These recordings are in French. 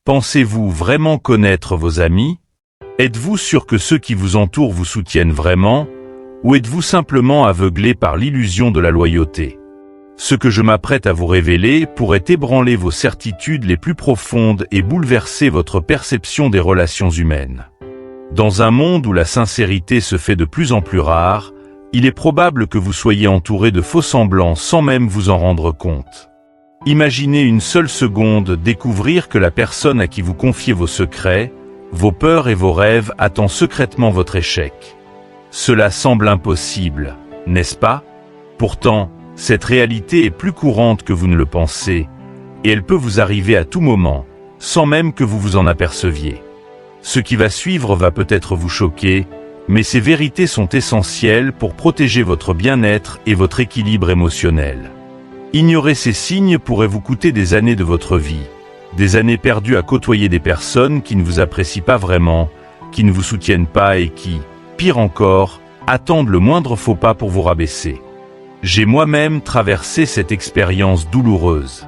Pensez-vous vraiment connaître vos amis? Êtes-vous sûr que ceux qui vous entourent vous soutiennent vraiment, ou êtes-vous simplement aveuglé par l'illusion de la loyauté? Ce que je m'apprête à vous révéler pourrait ébranler vos certitudes les plus profondes et bouleverser votre perception des relations humaines. Dans un monde où la sincérité se fait de plus en plus rare, il est probable que vous soyez entouré de faux semblants sans même vous en rendre compte. Imaginez une seule seconde découvrir que la personne à qui vous confiez vos secrets, vos peurs et vos rêves attend secrètement votre échec. Cela semble impossible, n'est-ce pas? Pourtant, cette réalité est plus courante que vous ne le pensez, et elle peut vous arriver à tout moment, sans même que vous vous en aperceviez. Ce qui va suivre va peut-être vous choquer, mais ces vérités sont essentielles pour protéger votre bien-être et votre équilibre émotionnel. Ignorer ces signes pourrait vous coûter des années de votre vie, des années perdues à côtoyer des personnes qui ne vous apprécient pas vraiment, qui ne vous soutiennent pas et qui, pire encore, attendent le moindre faux pas pour vous rabaisser. J'ai moi-même traversé cette expérience douloureuse.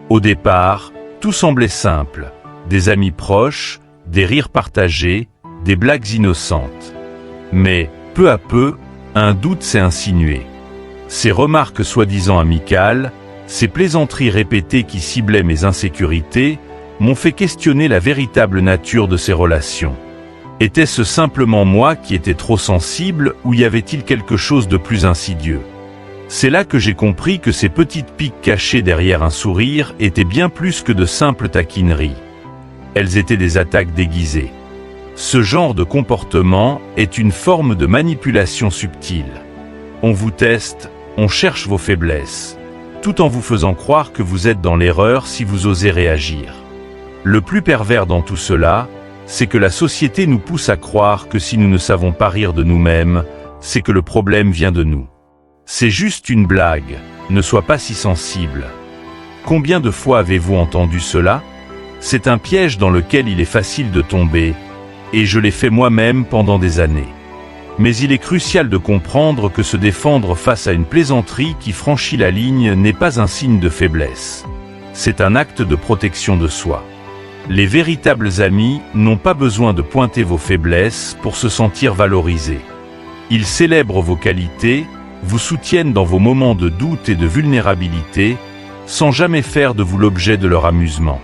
Au départ, tout semblait simple, des amis proches, des rires partagés, des blagues innocentes. Mais, peu à peu, un doute s'est insinué. Ces remarques soi-disant amicales, ces plaisanteries répétées qui ciblaient mes insécurités, m'ont fait questionner la véritable nature de ces relations. Était-ce simplement moi qui étais trop sensible ou y avait-il quelque chose de plus insidieux? C'est là que j'ai compris que ces petites piques cachées derrière un sourire étaient bien plus que de simples taquineries. Elles étaient des attaques déguisées. Ce genre de comportement est une forme de manipulation subtile. On vous teste, on cherche vos faiblesses, tout en vous faisant croire que vous êtes dans l'erreur si vous osez réagir. Le plus pervers dans tout cela, c'est que la société nous pousse à croire que si nous ne savons pas rire de nous-mêmes, c'est que le problème vient de nous. C'est juste une blague, ne sois pas si sensible. Combien de fois avez-vous entendu cela? C'est un piège dans lequel il est facile de tomber, et je l'ai fait moi-même pendant des années. Mais il est crucial de comprendre que se défendre face à une plaisanterie qui franchit la ligne n'est pas un signe de faiblesse. C'est un acte de protection de soi. Les véritables amis n'ont pas besoin de pointer vos faiblesses pour se sentir valorisés. Ils célèbrent vos qualités, vous soutiennent dans vos moments de doute et de vulnérabilité, sans jamais faire de vous l'objet de leur amusement.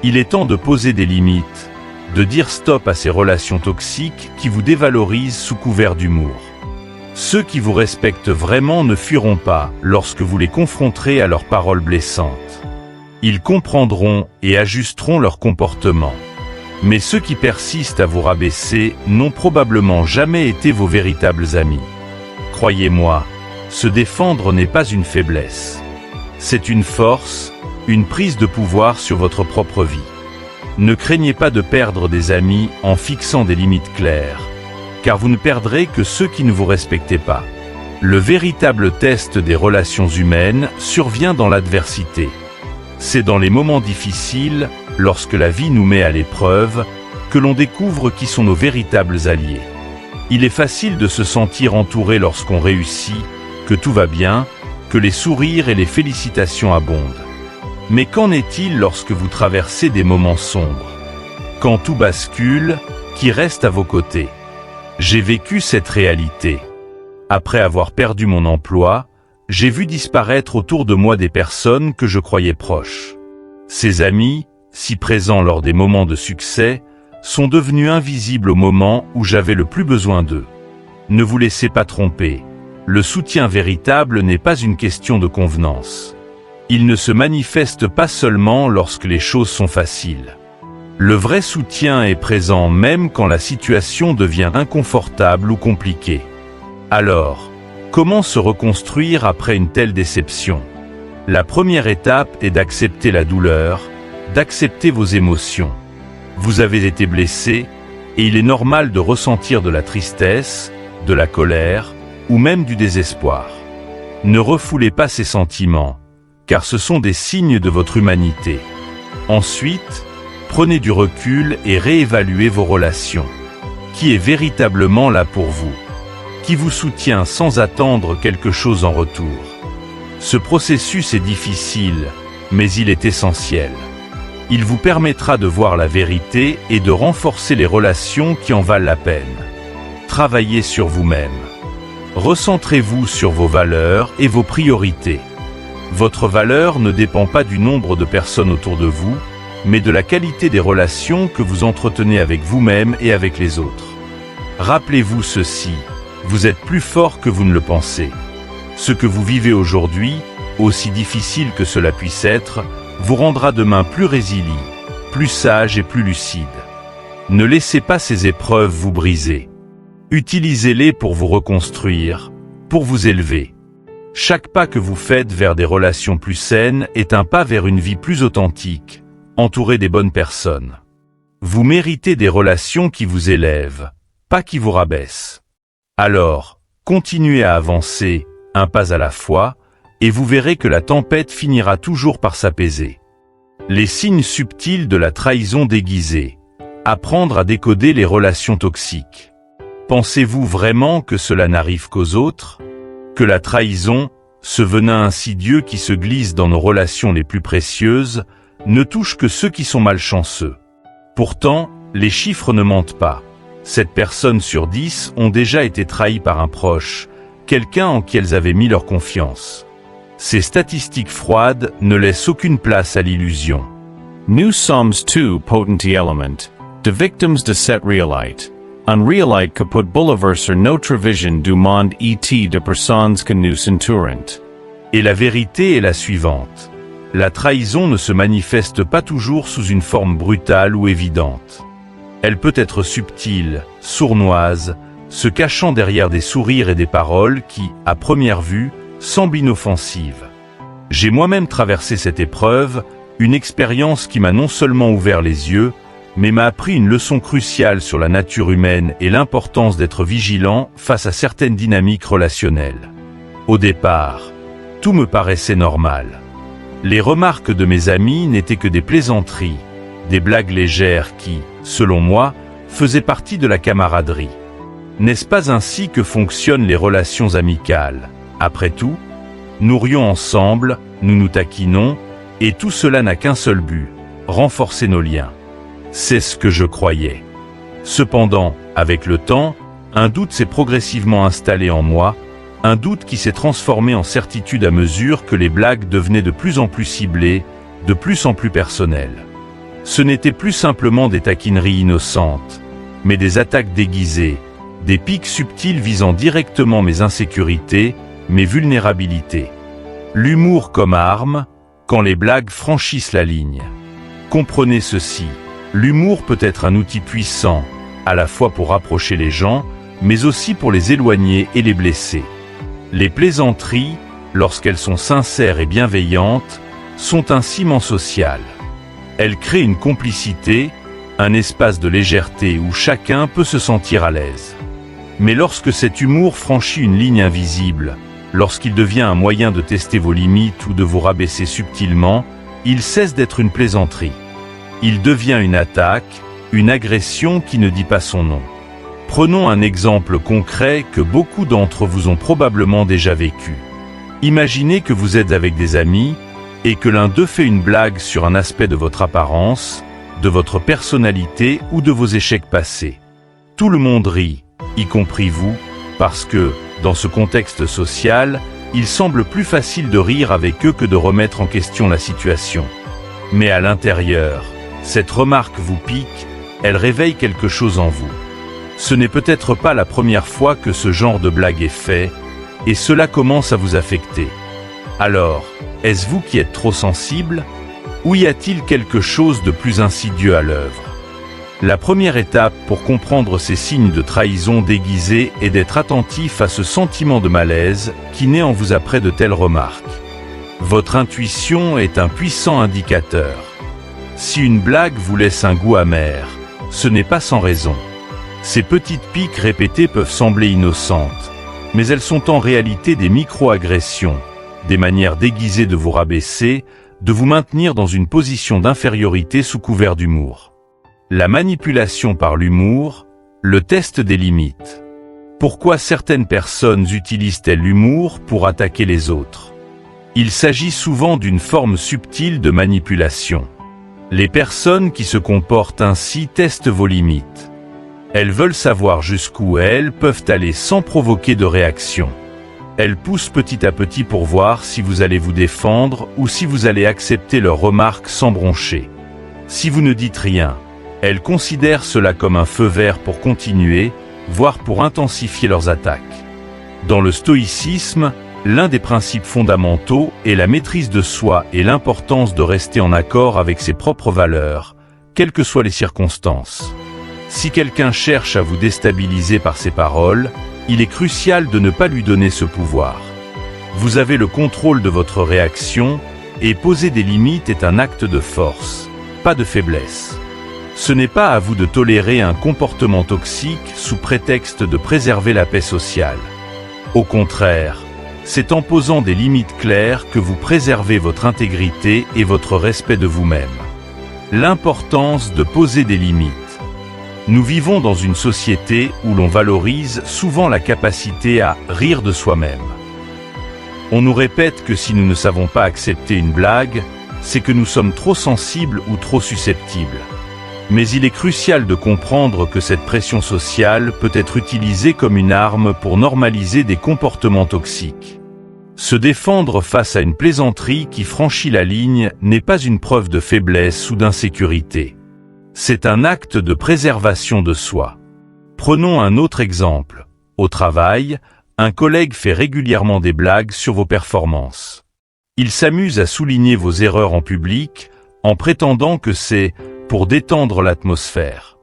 Il est temps de poser des limites, de dire stop à ces relations toxiques qui vous dévalorisent sous couvert d'humour. Ceux qui vous respectent vraiment ne fuiront pas lorsque vous les confronterez à leurs paroles blessantes. Ils comprendront et ajusteront leur comportement. Mais ceux qui persistent à vous rabaisser n'ont probablement jamais été vos véritables amis. Croyez-moi, se défendre n'est pas une faiblesse. C'est une force, une prise de pouvoir sur votre propre vie. Ne craignez pas de perdre des amis en fixant des limites claires, car vous ne perdrez que ceux qui ne vous respectent pas. Le véritable test des relations humaines survient dans l'adversité. C'est dans les moments difficiles, lorsque la vie nous met à l'épreuve, que l'on découvre qui sont nos véritables alliés. Il est facile de se sentir entouré lorsqu'on réussit, que tout va bien, que les sourires et les félicitations abondent. Mais qu'en est-il lorsque vous traversez des moments sombres? Quand tout bascule, qui reste à vos côtés? J'ai vécu cette réalité. Après avoir perdu mon emploi, j'ai vu disparaître autour de moi des personnes que je croyais proches. Ces amis, si présents lors des moments de succès, sont devenus invisibles au moment où j'avais le plus besoin d'eux. Ne vous laissez pas tromper. Le soutien véritable n'est pas une question de convenance. Il ne se manifeste pas seulement lorsque les choses sont faciles. Le vrai soutien est présent même quand la situation devient inconfortable ou compliquée. Alors, comment se reconstruire après une telle déception? La première étape est d'accepter la douleur, d'accepter vos émotions. Vous avez été blessé, et il est normal de ressentir de la tristesse, de la colère, ou même du désespoir. Ne refoulez pas ces sentiments, car ce sont des signes de votre humanité. Ensuite, prenez du recul et réévaluez vos relations. Qui est véritablement là pour vous? Qui vous soutient sans attendre quelque chose en retour? Ce processus est difficile, mais il est essentiel. Il vous permettra de voir la vérité et de renforcer les relations qui en valent la peine. Travaillez sur vous-même. Recentrez-vous sur vos valeurs et vos priorités. Votre valeur ne dépend pas du nombre de personnes autour de vous, mais de la qualité des relations que vous entretenez avec vous-même et avec les autres. Rappelez-vous ceci, vous êtes plus fort que vous ne le pensez. Ce que vous vivez aujourd'hui, aussi difficile que cela puisse être, vous rendra demain plus résilient, plus sage et plus lucide. Ne laissez pas ces épreuves vous briser. Utilisez-les pour vous reconstruire, pour vous élever. Chaque pas que vous faites vers des relations plus saines est un pas vers une vie plus authentique, entourée des bonnes personnes. Vous méritez des relations qui vous élèvent, pas qui vous rabaissent. Alors, continuez à avancer, un pas à la fois, et vous verrez que la tempête finira toujours par s'apaiser. Les signes subtils de la trahison déguisée. Apprendre à décoder les relations toxiques. Pensez-vous vraiment que cela n'arrive qu'aux autres? Que la trahison, ce venin insidieux qui se glisse dans nos relations les plus précieuses, ne touche que ceux qui sont malchanceux? Pourtant, les chiffres ne mentent pas. 7 personnes sur 10 ont déjà été trahies par un proche, quelqu'un en qui elles avaient mis leur confiance. Ces statistiques froides ne laissent aucune place à l'illusion. New Psalms 2 Potentie Element, de victims de set realite. Unrealite kaput bouleverser notre vision du monde et de personnes que nous entourent. Et la vérité est la suivante. La trahison ne se manifeste pas toujours sous une forme brutale ou évidente. Elle peut être subtile, sournoise, se cachant derrière des sourires et des paroles qui, à première vue, semblent inoffensives. J'ai moi-même traversé cette épreuve, une expérience qui m'a non seulement ouvert les yeux, mais m'a appris une leçon cruciale sur la nature humaine et l'importance d'être vigilant face à certaines dynamiques relationnelles. Au départ, tout me paraissait normal. Les remarques de mes amis n'étaient que des plaisanteries, des blagues légères qui, selon moi, faisaient partie de la camaraderie. N'est-ce pas ainsi que fonctionnent les relations amicales? Après tout, nous rions ensemble, nous nous taquinons, et tout cela n'a qu'un seul but, renforcer nos liens. C'est ce que je croyais. Cependant, avec le temps, un doute s'est progressivement installé en moi, un doute qui s'est transformé en certitude à mesure que les blagues devenaient de plus en plus ciblées, de plus en plus personnelles. Ce n'étaient plus simplement des taquineries innocentes, mais des attaques déguisées, des pics subtils visant directement mes insécurités, mes vulnérabilités. L'humour comme arme, quand les blagues franchissent la ligne. Comprenez ceci. L'humour peut être un outil puissant, à la fois pour rapprocher les gens, mais aussi pour les éloigner et les blesser. Les plaisanteries, lorsqu'elles sont sincères et bienveillantes, sont un ciment social. Elles créent une complicité, un espace de légèreté où chacun peut se sentir à l'aise. Mais lorsque cet humour franchit une ligne invisible, lorsqu'il devient un moyen de tester vos limites ou de vous rabaisser subtilement, il cesse d'être une plaisanterie. Il devient une attaque, une agression qui ne dit pas son nom. Prenons un exemple concret que beaucoup d'entre vous ont probablement déjà vécu. Imaginez que vous êtes avec des amis et que l'un d'eux fait une blague sur un aspect de votre apparence, de votre personnalité ou de vos échecs passés. Tout le monde rit, y compris vous, parce que, dans ce contexte social, il semble plus facile de rire avec eux que de remettre en question la situation. Mais à l'intérieur, cette remarque vous pique, elle réveille quelque chose en vous. Ce n'est peut-être pas la première fois que ce genre de blague est fait, et cela commence à vous affecter. Alors, est-ce vous qui êtes trop sensible, ou y a-t-il quelque chose de plus insidieux à l'œuvre? La première étape pour comprendre ces signes de trahison déguisée est d'être attentif à ce sentiment de malaise qui naît en vous après de telles remarques. Votre intuition est un puissant indicateur. Si une blague vous laisse un goût amer, ce n'est pas sans raison. Ces petites piques répétées peuvent sembler innocentes, mais elles sont en réalité des micro-agressions, des manières déguisées de vous rabaisser, de vous maintenir dans une position d'infériorité sous couvert d'humour. La manipulation par l'humour, le test des limites. Pourquoi certaines personnes utilisent-elles l'humour pour attaquer les autres? Il s'agit souvent d'une forme subtile de manipulation. Les personnes qui se comportent ainsi testent vos limites. Elles veulent savoir jusqu'où elles peuvent aller sans provoquer de réaction. Elles poussent petit à petit pour voir si vous allez vous défendre ou si vous allez accepter leurs remarques sans broncher. Si vous ne dites rien, elles considèrent cela comme un feu vert pour continuer, voire pour intensifier leurs attaques. Dans le stoïcisme, l'un des principes fondamentaux est la maîtrise de soi et l'importance de rester en accord avec ses propres valeurs, quelles que soient les circonstances. Si quelqu'un cherche à vous déstabiliser par ses paroles, il est crucial de ne pas lui donner ce pouvoir. Vous avez le contrôle de votre réaction, et poser des limites est un acte de force, pas de faiblesse. Ce n'est pas à vous de tolérer un comportement toxique sous prétexte de préserver la paix sociale. Au contraire, c'est en posant des limites claires que vous préservez votre intégrité et votre respect de vous-même. L'importance de poser des limites. Nous vivons dans une société où l'on valorise souvent la capacité à rire de soi-même. On nous répète que si nous ne savons pas accepter une blague, c'est que nous sommes trop sensibles ou trop susceptibles. Mais il est crucial de comprendre que cette pression sociale peut être utilisée comme une arme pour normaliser des comportements toxiques. Se défendre face à une plaisanterie qui franchit la ligne n'est pas une preuve de faiblesse ou d'insécurité. C'est un acte de préservation de soi. Prenons un autre exemple. Au travail, un collègue fait régulièrement des blagues sur vos performances. Il s'amuse à souligner vos erreurs en public, en prétendant que c'est pour détendre l'atmosphère.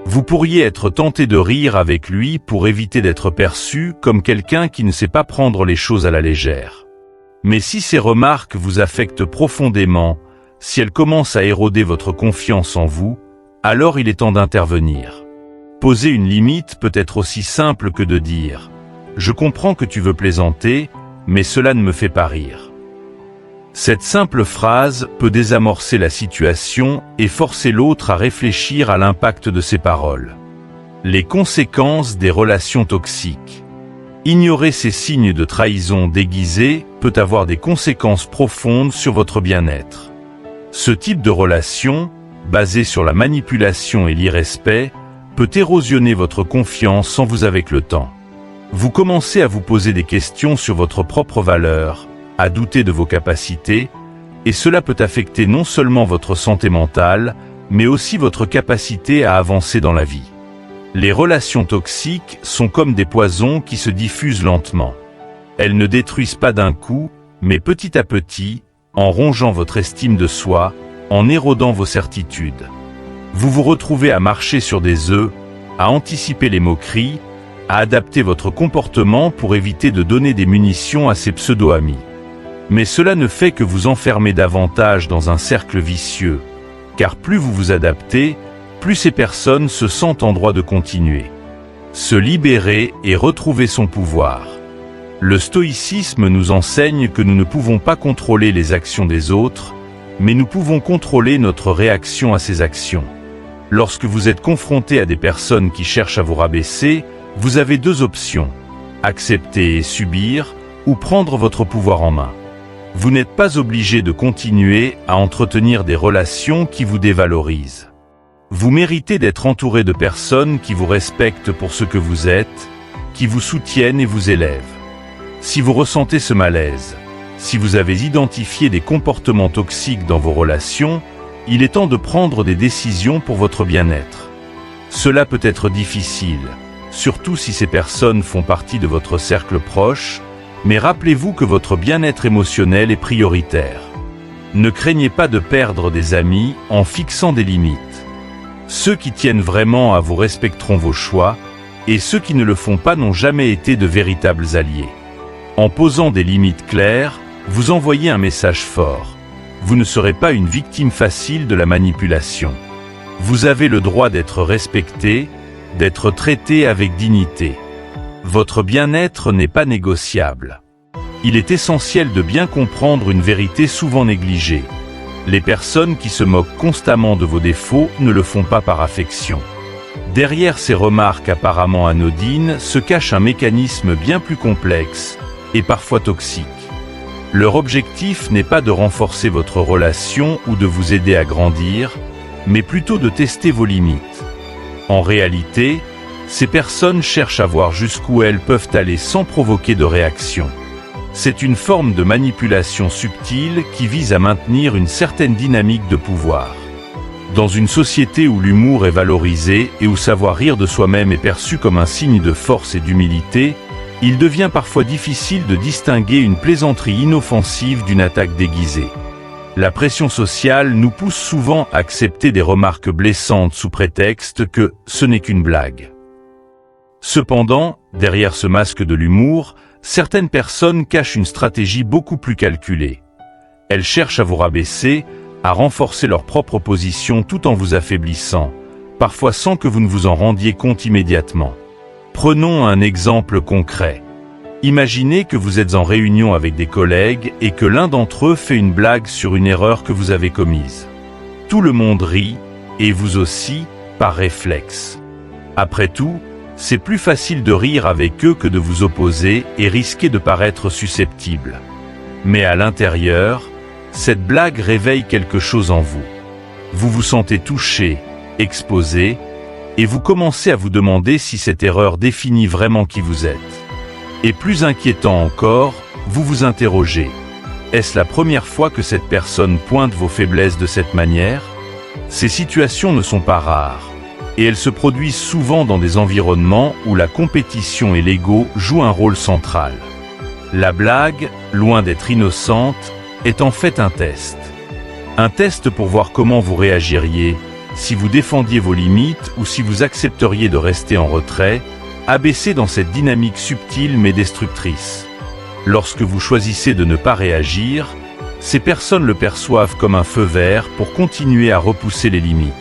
Vous pourriez être tenté de rire avec lui pour éviter d'être perçu comme quelqu'un qui ne sait pas prendre les choses à la légère. Mais si ces remarques vous affectent profondément, si elles commencent à éroder votre confiance en vous, alors il est temps d'intervenir. Poser une limite peut être aussi simple que de dire « Je comprends que tu veux plaisanter, mais cela ne me fait pas rire ». Cette simple phrase peut désamorcer la situation et forcer l'autre à réfléchir à l'impact de ses paroles. Les conséquences des relations toxiques. Ignorer ces signes de trahison déguisés peut avoir des conséquences profondes sur votre bien-être. Ce type de relation, basé sur la manipulation et l'irrespect, peut érosionner votre confiance en vous avec le temps. Vous commencez à vous poser des questions sur votre propre valeur, à douter de vos capacités, et cela peut affecter non seulement votre santé mentale, mais aussi votre capacité à avancer dans la vie. Les relations toxiques sont comme des poisons qui se diffusent lentement. Elles ne détruisent pas d'un coup, mais petit à petit, en rongeant votre estime de soi, en érodant vos certitudes. Vous vous retrouvez à marcher sur des œufs, à anticiper les moqueries, à adapter votre comportement pour éviter de donner des munitions à ces pseudo-amis. Mais cela ne fait que vous enfermer davantage dans un cercle vicieux, car plus vous vous adaptez, plus ces personnes se sentent en droit de continuer. Se libérer et retrouver son pouvoir. Le stoïcisme nous enseigne que nous ne pouvons pas contrôler les actions des autres, mais nous pouvons contrôler notre réaction à ces actions. Lorsque vous êtes confronté à des personnes qui cherchent à vous rabaisser, vous avez deux options, accepter et subir, ou prendre votre pouvoir en main. Vous n'êtes pas obligé de continuer à entretenir des relations qui vous dévalorisent. Vous méritez d'être entouré de personnes qui vous respectent pour ce que vous êtes, qui vous soutiennent et vous élèvent. Si vous ressentez ce malaise, si vous avez identifié des comportements toxiques dans vos relations, il est temps de prendre des décisions pour votre bien-être. Cela peut être difficile, surtout si ces personnes font partie de votre cercle proche, mais rappelez-vous que votre bien-être émotionnel est prioritaire. Ne craignez pas de perdre des amis en fixant des limites. Ceux qui tiennent vraiment à vous respecteront vos choix, et ceux qui ne le font pas n'ont jamais été de véritables alliés. En posant des limites claires, vous envoyez un message fort. Vous ne serez pas une victime facile de la manipulation. Vous avez le droit d'être respecté, d'être traité avec dignité. Votre bien-être n'est pas négociable. Il est essentiel de bien comprendre une vérité souvent négligée. Les personnes qui se moquent constamment de vos défauts ne le font pas par affection. Derrière ces remarques apparemment anodines se cache un mécanisme bien plus complexe et parfois toxique. Leur objectif n'est pas de renforcer votre relation ou de vous aider à grandir, mais plutôt de tester vos limites. En réalité, ces personnes cherchent à voir jusqu'où elles peuvent aller sans provoquer de réaction. C'est une forme de manipulation subtile qui vise à maintenir une certaine dynamique de pouvoir. Dans une société où l'humour est valorisé et où savoir rire de soi-même est perçu comme un signe de force et d'humilité, il devient parfois difficile de distinguer une plaisanterie inoffensive d'une attaque déguisée. La pression sociale nous pousse souvent à accepter des remarques blessantes sous prétexte que ce n'est qu'une blague. Cependant, derrière ce masque de l'humour, certaines personnes cachent une stratégie beaucoup plus calculée. Elles cherchent à vous rabaisser, à renforcer leur propre position tout en vous affaiblissant, parfois sans que vous ne vous en rendiez compte immédiatement. Prenons un exemple concret. Imaginez que vous êtes en réunion avec des collègues et que l'un d'entre eux fait une blague sur une erreur que vous avez commise. Tout le monde rit, et vous aussi, par réflexe. Après tout, c'est plus facile de rire avec eux que de vous opposer et risquer de paraître susceptible. Mais à l'intérieur, cette blague réveille quelque chose en vous. Vous vous sentez touché, exposé, et vous commencez à vous demander si cette erreur définit vraiment qui vous êtes. Et plus inquiétant encore, vous vous interrogez. Est-ce la première fois que cette personne pointe vos faiblesses de cette manière? Ces situations ne sont pas rares, et elles se produisent souvent dans des environnements où la compétition et l'ego jouent un rôle central. La blague, loin d'être innocente, est en fait un test. Un test pour voir comment vous réagiriez, si vous défendiez vos limites ou si vous accepteriez de rester en retrait, abaissé dans cette dynamique subtile mais destructrice. Lorsque vous choisissez de ne pas réagir, ces personnes le perçoivent comme un feu vert pour continuer à repousser les limites.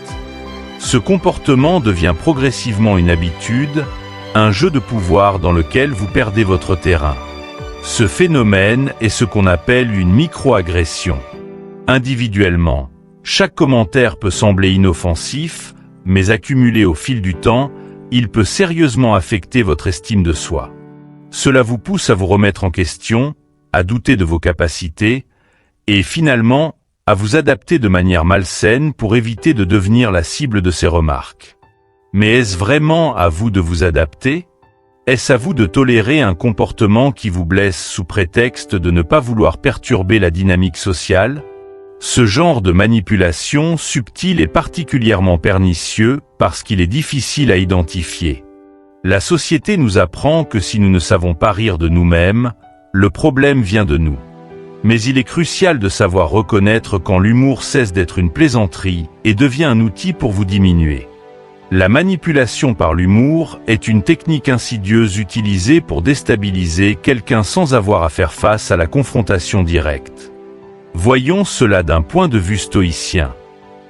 Ce comportement devient progressivement une habitude, un jeu de pouvoir dans lequel vous perdez votre terrain. Ce phénomène est ce qu'on appelle une micro-agression. Individuellement, chaque commentaire peut sembler inoffensif, mais accumulé au fil du temps, il peut sérieusement affecter votre estime de soi. Cela vous pousse à vous remettre en question, à douter de vos capacités, et finalement, à vous adapter de manière malsaine pour éviter de devenir la cible de ces remarques. Mais est-ce vraiment à vous de vous adapter? Est-ce à vous de tolérer un comportement qui vous blesse sous prétexte de ne pas vouloir perturber la dynamique sociale? Ce genre de manipulation subtile est particulièrement pernicieux parce qu'il est difficile à identifier. La société nous apprend que si nous ne savons pas rire de nous-mêmes, le problème vient de nous. Mais il est crucial de savoir reconnaître quand l'humour cesse d'être une plaisanterie et devient un outil pour vous diminuer. La manipulation par l'humour est une technique insidieuse utilisée pour déstabiliser quelqu'un sans avoir à faire face à la confrontation directe. Voyons cela d'un point de vue stoïcien.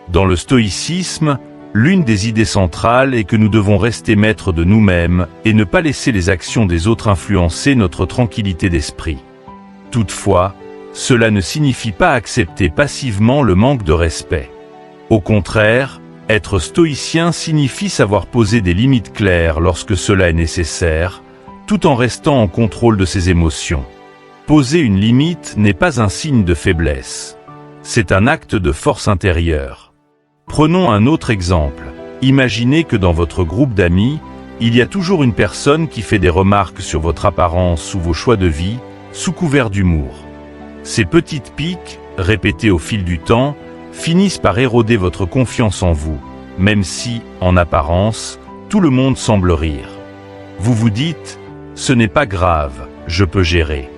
Dans le stoïcisme, l'une des idées centrales est que nous devons rester maîtres de nous-mêmes et ne pas laisser les actions des autres influencer notre tranquillité d'esprit. Toutefois, cela ne signifie pas accepter passivement le manque de respect. Au contraire, être stoïcien signifie savoir poser des limites claires lorsque cela est nécessaire, tout en restant en contrôle de ses émotions. Poser une limite n'est pas un signe de faiblesse. C'est un acte de force intérieure. Prenons un autre exemple. Imaginez que dans votre groupe d'amis, il y a toujours une personne qui fait des remarques sur votre apparence ou vos choix de vie, sous couvert d'humour. Ces petites piques, répétées au fil du temps, finissent par éroder votre confiance en vous, même si, en apparence, tout le monde semble rire. Vous vous dites « ce n'est pas grave, je peux gérer ».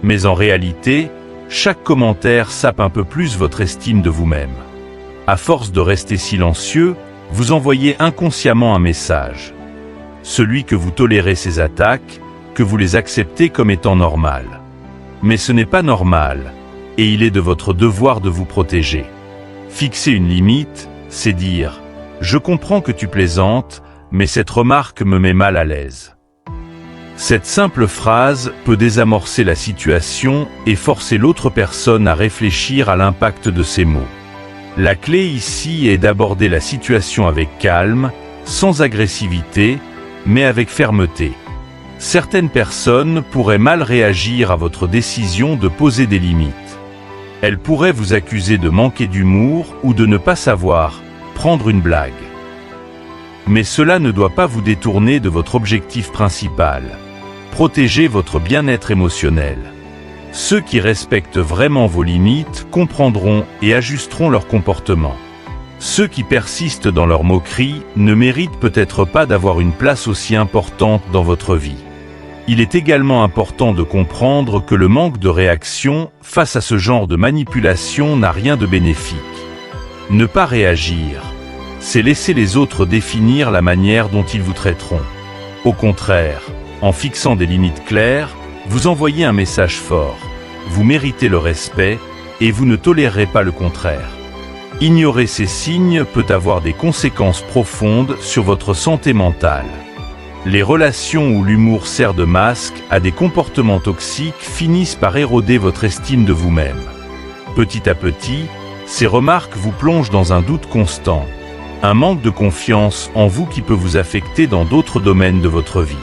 Mais en réalité, chaque commentaire sape un peu plus votre estime de vous-même. À force de rester silencieux, vous envoyez inconsciemment un message. Celui que vous tolérez ces attaques, que vous les acceptez comme étant normales. Mais ce n'est pas normal, et il est de votre devoir de vous protéger. Fixer une limite, c'est dire « je comprends que tu plaisantes, mais cette remarque me met mal à l'aise ». Cette simple phrase peut désamorcer la situation et forcer l'autre personne à réfléchir à l'impact de ses mots. La clé ici est d'aborder la situation avec calme, sans agressivité, mais avec fermeté. Certaines personnes pourraient mal réagir à votre décision de poser des limites. Elles pourraient vous accuser de manquer d'humour ou de ne pas savoir prendre une blague. Mais cela ne doit pas vous détourner de votre objectif principal. Protéger votre bien-être émotionnel. Ceux qui respectent vraiment vos limites comprendront et ajusteront leur comportement. Ceux qui persistent dans leur moquerie ne méritent peut-être pas d'avoir une place aussi importante dans votre vie. Il est également important de comprendre que le manque de réaction face à ce genre de manipulation n'a rien de bénéfique. Ne pas réagir, c'est laisser les autres définir la manière dont ils vous traiteront. Au contraire, en fixant des limites claires, vous envoyez un message fort. Vous méritez le respect et vous ne tolérerez pas le contraire. Ignorer ces signes peut avoir des conséquences profondes sur votre santé mentale. Les relations où l'humour sert de masque à des comportements toxiques finissent par éroder votre estime de vous-même. Petit à petit, ces remarques vous plongent dans un doute constant, un manque de confiance en vous qui peut vous affecter dans d'autres domaines de votre vie.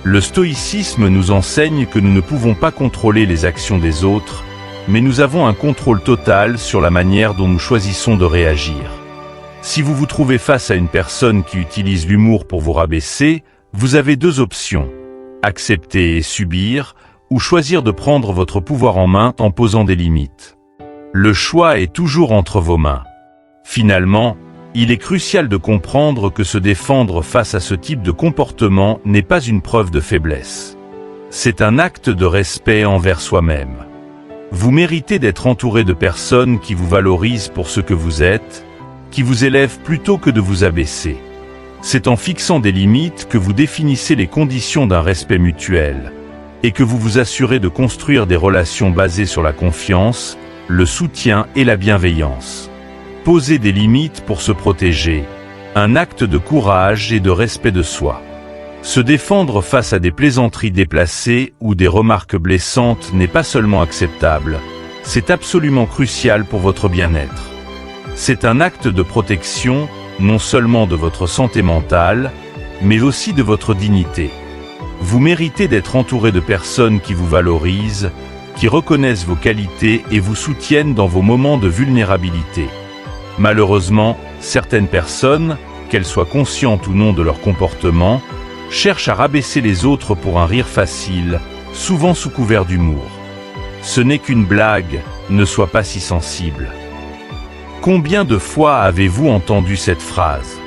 Le stoïcisme nous enseigne que nous ne pouvons pas contrôler les actions des autres, mais nous avons un contrôle total sur la manière dont nous choisissons de réagir. Si vous vous trouvez face à une personne qui utilise l'humour pour vous rabaisser, vous avez deux options: accepter et subir, ou choisir de prendre votre pouvoir en main en posant des limites. Le choix est toujours entre vos mains. Finalement, il est crucial de comprendre que se défendre face à ce type de comportement n'est pas une preuve de faiblesse. C'est un acte de respect envers soi-même. Vous méritez d'être entouré de personnes qui vous valorisent pour ce que vous êtes, qui vous élèvent plutôt que de vous abaisser. C'est en fixant des limites que vous définissez les conditions d'un respect mutuel, et que vous vous assurez de construire des relations basées sur la confiance, le soutien et la bienveillance. Poser des limites pour se protéger, un acte de courage et de respect de soi. Se défendre face à des plaisanteries déplacées ou des remarques blessantes n'est pas seulement acceptable, c'est absolument crucial pour votre bien-être. C'est un acte de protection, non seulement de votre santé mentale, mais aussi de votre dignité. Vous méritez d'être entouré de personnes qui vous valorisent, qui reconnaissent vos qualités et vous soutiennent dans vos moments de vulnérabilité. Malheureusement, certaines personnes, qu'elles soient conscientes ou non de leur comportement, cherchent à rabaisser les autres pour un rire facile, souvent sous couvert d'humour. Ce n'est qu'une blague, ne sois pas si sensible. Combien de fois avez-vous entendu cette phrase?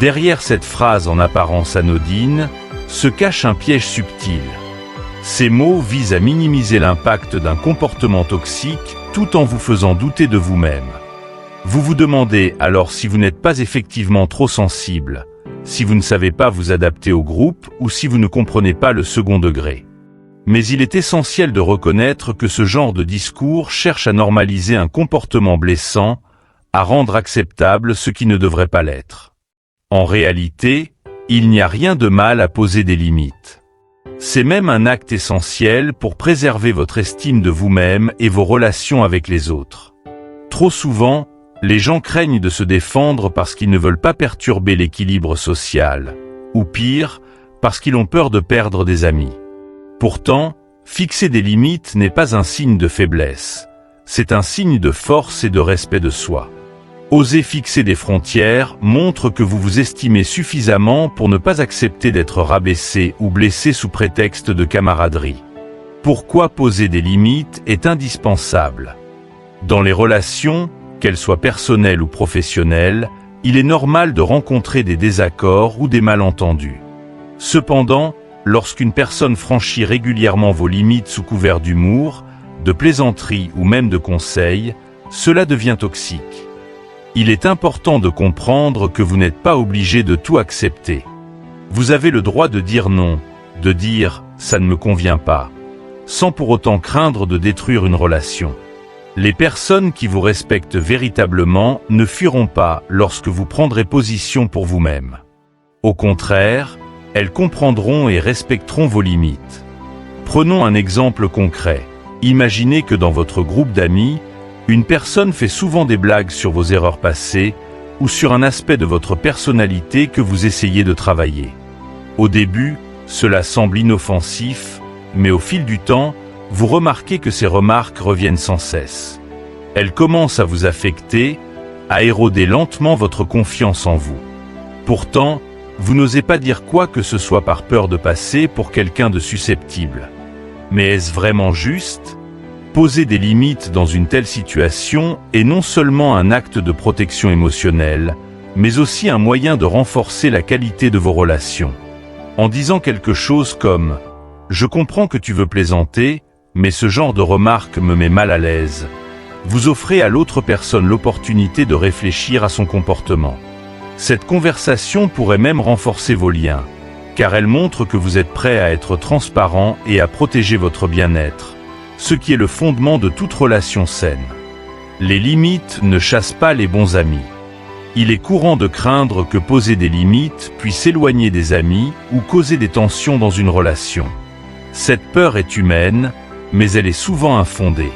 Derrière cette phrase en apparence anodine, se cache un piège subtil. Ces mots visent à minimiser l'impact d'un comportement toxique tout en vous faisant douter de vous-même. Vous vous demandez alors si vous n'êtes pas effectivement trop sensible, si vous ne savez pas vous adapter au groupe ou si vous ne comprenez pas le second degré. Mais il est essentiel de reconnaître que ce genre de discours cherche à normaliser un comportement blessant, à rendre acceptable ce qui ne devrait pas l'être. En réalité, il n'y a rien de mal à poser des limites. C'est même un acte essentiel pour préserver votre estime de vous-même et vos relations avec les autres. Trop souvent, les gens craignent de se défendre parce qu'ils ne veulent pas perturber l'équilibre social, ou pire, parce qu'ils ont peur de perdre des amis. Pourtant, fixer des limites n'est pas un signe de faiblesse, c'est un signe de force et de respect de soi. Oser fixer des frontières montre que vous vous estimez suffisamment pour ne pas accepter d'être rabaissé ou blessé sous prétexte de camaraderie. Pourquoi poser des limites est indispensable. Dans les relations, qu'elles soient personnelles ou professionnelles, il est normal de rencontrer des désaccords ou des malentendus. Cependant, lorsqu'une personne franchit régulièrement vos limites sous couvert d'humour, de plaisanterie ou même de conseils, cela devient toxique. Il est important de comprendre que vous n'êtes pas obligé de tout accepter. Vous avez le droit de dire non, de dire « ça ne me convient pas », sans pour autant craindre de détruire une relation. Les personnes qui vous respectent véritablement ne fuiront pas lorsque vous prendrez position pour vous-même. Au contraire, elles comprendront et respecteront vos limites. Prenons un exemple concret. Imaginez que dans votre groupe d'amis, une personne fait souvent des blagues sur vos erreurs passées ou sur un aspect de votre personnalité que vous essayez de travailler. Au début, Cela semble inoffensif, mais au fil du temps, vous remarquez que ces remarques reviennent sans cesse. Elles commencent à vous affecter, à éroder lentement votre confiance en vous. Pourtant, vous n'osez pas dire quoi que ce soit par peur de passer pour quelqu'un de susceptible. Mais est-ce vraiment juste ? Poser des limites dans une telle situation est non seulement un acte de protection émotionnelle, mais aussi un moyen de renforcer la qualité de vos relations. En disant quelque chose comme « Je comprends que tu veux plaisanter, mais ce genre de remarque me met mal à l'aise », vous offrez à l'autre personne l'opportunité de réfléchir à son comportement. Cette conversation pourrait même renforcer vos liens, car elle montre que vous êtes prêt à être transparent et à protéger votre bien-être, ce qui est le fondement de toute relation saine. Les limites ne chassent pas les bons amis. Il est courant de craindre que poser des limites puisse éloigner des amis ou causer des tensions dans une relation. Cette peur est humaine, mais elle est souvent infondée.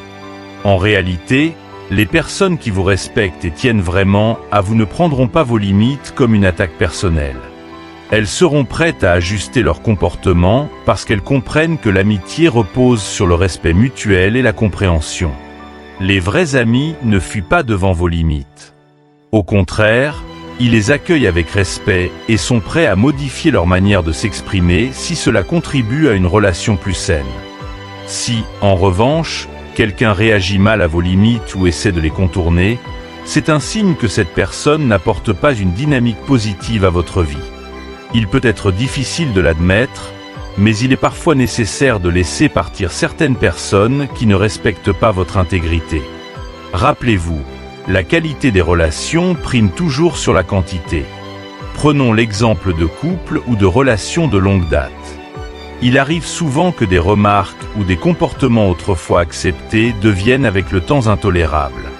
En réalité, les personnes qui vous respectent et tiennent vraiment à vous ne prendront pas vos limites comme une attaque personnelle. Elles seront prêtes à ajuster leur comportement parce qu'elles comprennent que l'amitié repose sur le respect mutuel et la compréhension. Les vrais amis ne fuient pas devant vos limites. Au contraire, ils les accueillent avec respect et sont prêts à modifier leur manière de s'exprimer si cela contribue à une relation plus saine. Si, en revanche, quelqu'un réagit mal à vos limites ou essaie de les contourner, c'est un signe que cette personne n'apporte pas une dynamique positive à votre vie. Il peut être difficile de l'admettre, mais il est parfois nécessaire de laisser partir certaines personnes qui ne respectent pas votre intégrité. Rappelez-vous, la qualité des relations prime toujours sur la quantité. Prenons l'exemple de couples ou de relations de longue date. Il arrive souvent que des remarques ou des comportements autrefois acceptés deviennent avec le temps intolérables.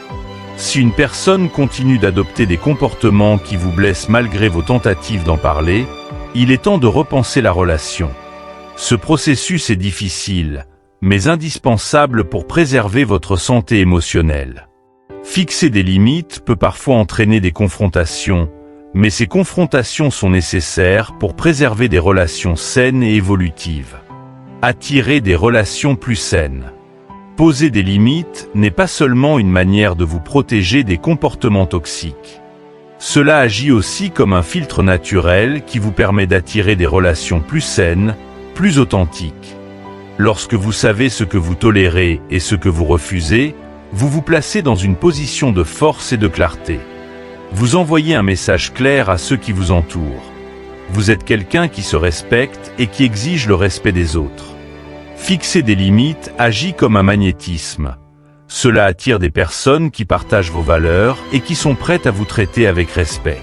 Si une personne continue d'adopter des comportements qui vous blessent malgré vos tentatives d'en parler, il est temps de repenser la relation. Ce processus est difficile, mais indispensable pour préserver votre santé émotionnelle. Fixer des limites peut parfois entraîner des confrontations, mais ces confrontations sont nécessaires pour préserver des relations saines et évolutives. Attirer des relations plus saines. Poser des limites n'est pas seulement une manière de vous protéger des comportements toxiques. Cela agit aussi comme un filtre naturel qui vous permet d'attirer des relations plus saines, plus authentiques. Lorsque vous savez ce que vous tolérez et ce que vous refusez, vous vous placez dans une position de force et de clarté. Vous envoyez un message clair à ceux qui vous entourent. Vous êtes quelqu'un qui se respecte et qui exige le respect des autres. Fixer des limites agit comme un magnétisme. Cela attire des personnes qui partagent vos valeurs et qui sont prêtes à vous traiter avec respect.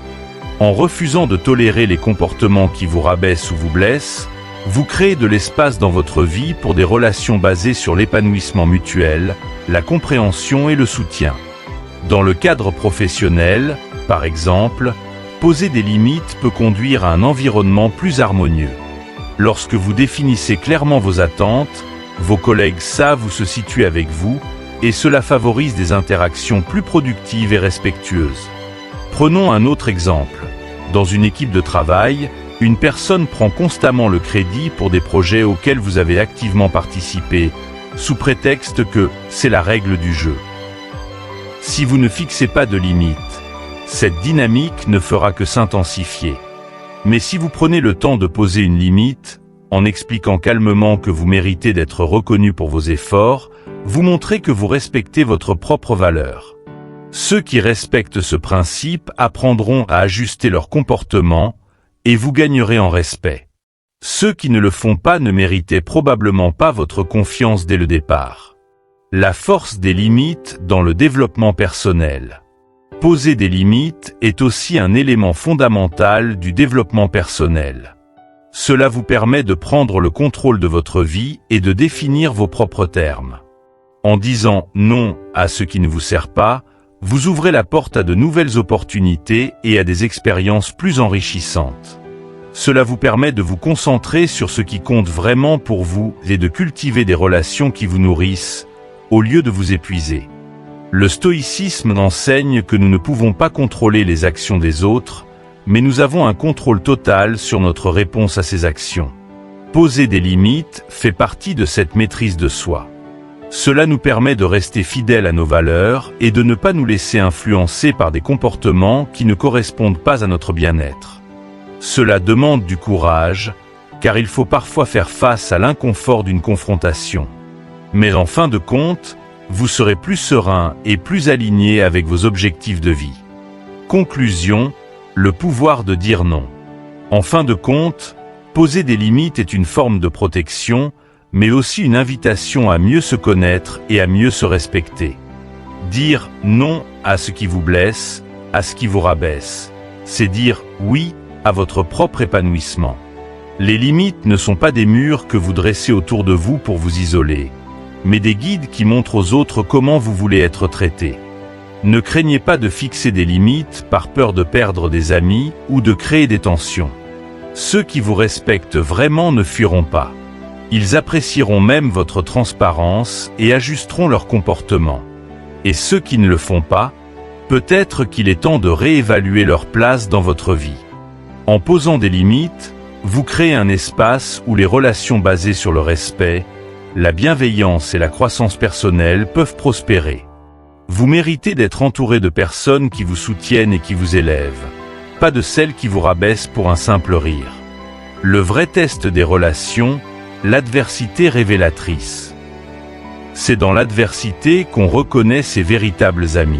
En refusant de tolérer les comportements qui vous rabaissent ou vous blessent, vous créez de l'espace dans votre vie pour des relations basées sur l'épanouissement mutuel, la compréhension et le soutien. Dans le cadre professionnel, par exemple, poser des limites peut conduire à un environnement plus harmonieux. Lorsque vous définissez clairement vos attentes, vos collègues savent où se situer avec vous, et cela favorise des interactions plus productives et respectueuses. Prenons un autre exemple. Dans une équipe de travail, une personne prend constamment le crédit pour des projets auxquels vous avez activement participé, sous prétexte que c'est la règle du jeu. Si vous ne fixez pas de limites, cette dynamique ne fera que s'intensifier. Mais si vous prenez le temps de poser une limite, en expliquant calmement que vous méritez d'être reconnu pour vos efforts, vous montrez que vous respectez votre propre valeur. Ceux qui respectent ce principe apprendront à ajuster leur comportement, et vous gagnerez en respect. Ceux qui ne le font pas ne méritaient probablement pas votre confiance dès le départ. La force des limites dans le développement personnel. Poser des limites est aussi un élément fondamental du développement personnel. Cela vous permet de prendre le contrôle de votre vie et de définir vos propres termes. En disant non à ce qui ne vous sert pas, vous ouvrez la porte à de nouvelles opportunités et à des expériences plus enrichissantes. Cela vous permet de vous concentrer sur ce qui compte vraiment pour vous et de cultiver des relations qui vous nourrissent, au lieu de vous épuiser. Le stoïcisme enseigne que nous ne pouvons pas contrôler les actions des autres, mais nous avons un contrôle total sur notre réponse à ces actions. Poser des limites fait partie de cette maîtrise de soi. Cela nous permet de rester fidèles à nos valeurs et de ne pas nous laisser influencer par des comportements qui ne correspondent pas à notre bien-être. Cela demande du courage, car il faut parfois faire face à l'inconfort d'une confrontation. Mais en fin de compte, vous serez plus serein et plus aligné avec vos objectifs de vie. Conclusion, le pouvoir de dire non. En fin de compte, poser des limites est une forme de protection, mais aussi une invitation à mieux se connaître et à mieux se respecter. Dire non à ce qui vous blesse, à ce qui vous rabaisse, c'est dire oui à votre propre épanouissement. Les limites ne sont pas des murs que vous dressez autour de vous pour vous isoler, mais des guides qui montrent aux autres comment vous voulez être traité. Ne craignez pas de fixer des limites par peur de perdre des amis ou de créer des tensions. Ceux qui vous respectent vraiment ne fuiront pas. Ils apprécieront même votre transparence et ajusteront leur comportement. Et ceux qui ne le font pas, peut-être qu'il est temps de réévaluer leur place dans votre vie. En posant des limites, vous créez un espace où les relations basées sur le respect, la bienveillance et la croissance personnelle peuvent prospérer. Vous méritez d'être entouré de personnes qui vous soutiennent et qui vous élèvent, pas de celles qui vous rabaissent pour un simple rire. Le vrai test des relations, l'adversité révélatrice. C'est dans l'adversité qu'on reconnaît ses véritables amis.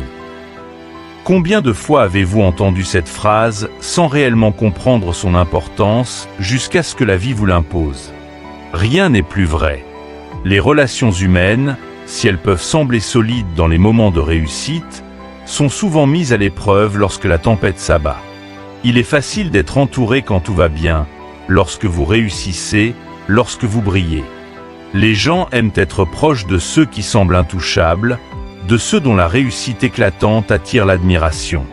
Combien de fois avez-vous entendu cette phrase sans réellement comprendre son importance jusqu'à ce que la vie vous l'impose? Rien n'est plus vrai. Les relations humaines, si elles peuvent sembler solides dans les moments de réussite, sont souvent mises à l'épreuve lorsque la tempête s'abat. Il est facile d'être entouré quand tout va bien, lorsque vous réussissez, lorsque vous brillez. Les gens aiment être proches de ceux qui semblent intouchables, de ceux dont la réussite éclatante attire l'admiration.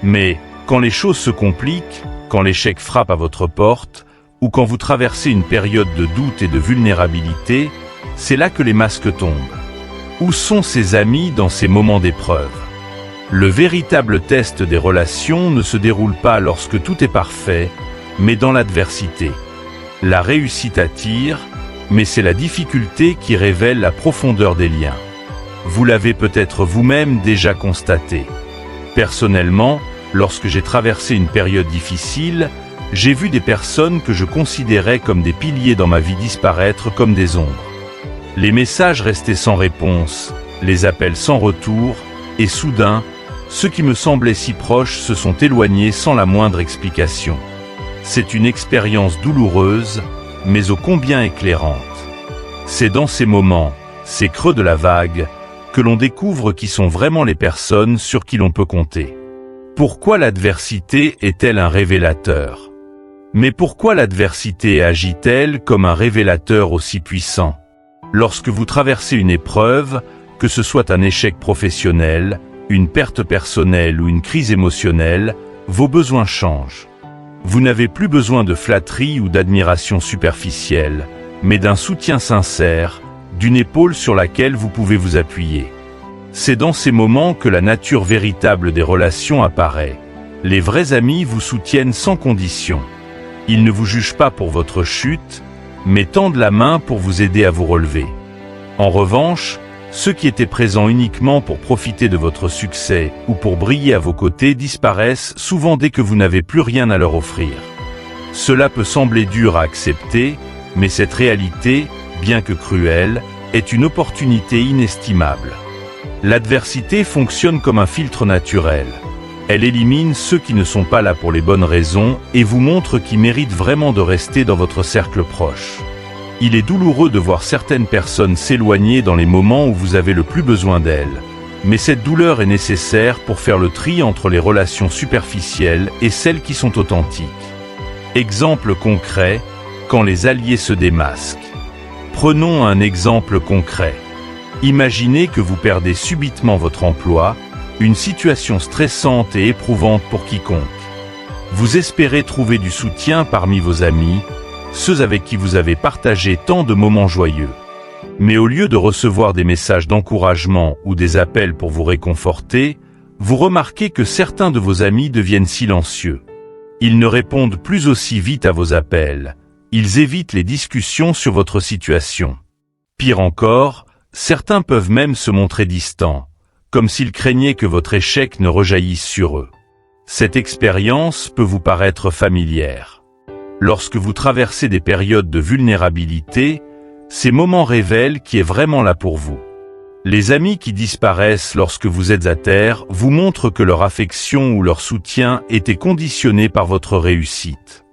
Mais, quand les choses se compliquent, quand l'échec frappe à votre porte, ou quand vous traversez une période de doute et de vulnérabilité, c'est là que les masques tombent. Où sont ces amis dans ces moments d'épreuve? Le véritable test des relations ne se déroule pas lorsque tout est parfait, mais dans l'adversité. La réussite attire, mais c'est la difficulté qui révèle la profondeur des liens. Vous l'avez peut-être vous-même déjà constaté. Personnellement, lorsque j'ai traversé une période difficile, j'ai vu des personnes que je considérais comme des piliers dans ma vie disparaître comme des ombres. Les messages restaient sans réponse, les appels sans retour, et soudain, ceux qui me semblaient si proches se sont éloignés sans la moindre explication. C'est une expérience douloureuse, mais ô combien éclairante. C'est dans ces moments, ces creux de la vague, que l'on découvre qui sont vraiment les personnes sur qui l'on peut compter. Pourquoi l'adversité est-elle un révélateur? Mais pourquoi l'adversité agit-elle comme un révélateur aussi puissant? Lorsque vous traversez une épreuve, que ce soit un échec professionnel, une perte personnelle ou une crise émotionnelle, vos besoins changent. Vous n'avez plus besoin de flatterie ou d'admiration superficielle, mais d'un soutien sincère, d'une épaule sur laquelle vous pouvez vous appuyer. C'est dans ces moments que la nature véritable des relations apparaît. Les vrais amis vous soutiennent sans condition. Ils ne vous jugent pas pour votre chute, mais tendent la main pour vous aider à vous relever. En revanche, ceux qui étaient présents uniquement pour profiter de votre succès ou pour briller à vos côtés disparaissent souvent dès que vous n'avez plus rien à leur offrir. Cela peut sembler dur à accepter, mais cette réalité, bien que cruelle, est une opportunité inestimable. L'adversité fonctionne comme un filtre naturel. Elle élimine ceux qui ne sont pas là pour les bonnes raisons et vous montre qui méritent vraiment de rester dans votre cercle proche. Il est douloureux de voir certaines personnes s'éloigner dans les moments où vous avez le plus besoin d'elles. Mais cette douleur est nécessaire pour faire le tri entre les relations superficielles et celles qui sont authentiques. Exemple concret, quand les alliés se démasquent. Prenons un exemple concret. Imaginez que vous perdez subitement votre emploi, une situation stressante et éprouvante pour quiconque. Vous espérez trouver du soutien parmi vos amis, ceux avec qui vous avez partagé tant de moments joyeux. Mais au lieu de recevoir des messages d'encouragement ou des appels pour vous réconforter, vous remarquez que certains de vos amis deviennent silencieux. Ils ne répondent plus aussi vite à vos appels. Ils évitent les discussions sur votre situation. Pire encore, certains peuvent même se montrer distants, comme s'ils craignaient que votre échec ne rejaillisse sur eux. Cette expérience peut vous paraître familière. Lorsque vous traversez des périodes de vulnérabilité, ces moments révèlent qui est vraiment là pour vous. Les amis qui disparaissent lorsque vous êtes à terre vous montrent que leur affection ou leur soutien était conditionné par votre réussite.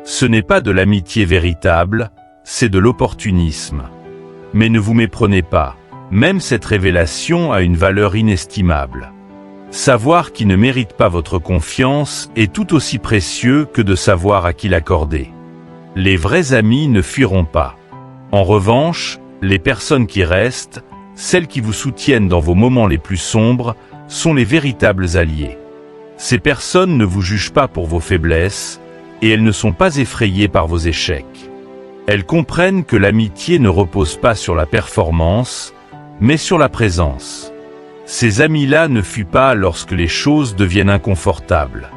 Ce n'est pas de l'amitié véritable, c'est de l'opportunisme. Mais ne vous méprenez pas, même cette révélation a une valeur inestimable. Savoir qui ne mérite pas votre confiance est tout aussi précieux que de savoir à qui l'accorder. Les vrais amis ne fuiront pas. En revanche, les personnes qui restent, celles qui vous soutiennent dans vos moments les plus sombres, sont les véritables alliés. Ces personnes ne vous jugent pas pour vos faiblesses, et elles ne sont pas effrayées par vos échecs. Elles comprennent que l'amitié ne repose pas sur la performance, mais sur la présence. Ces amis-là ne fuient pas lorsque les choses deviennent inconfortables.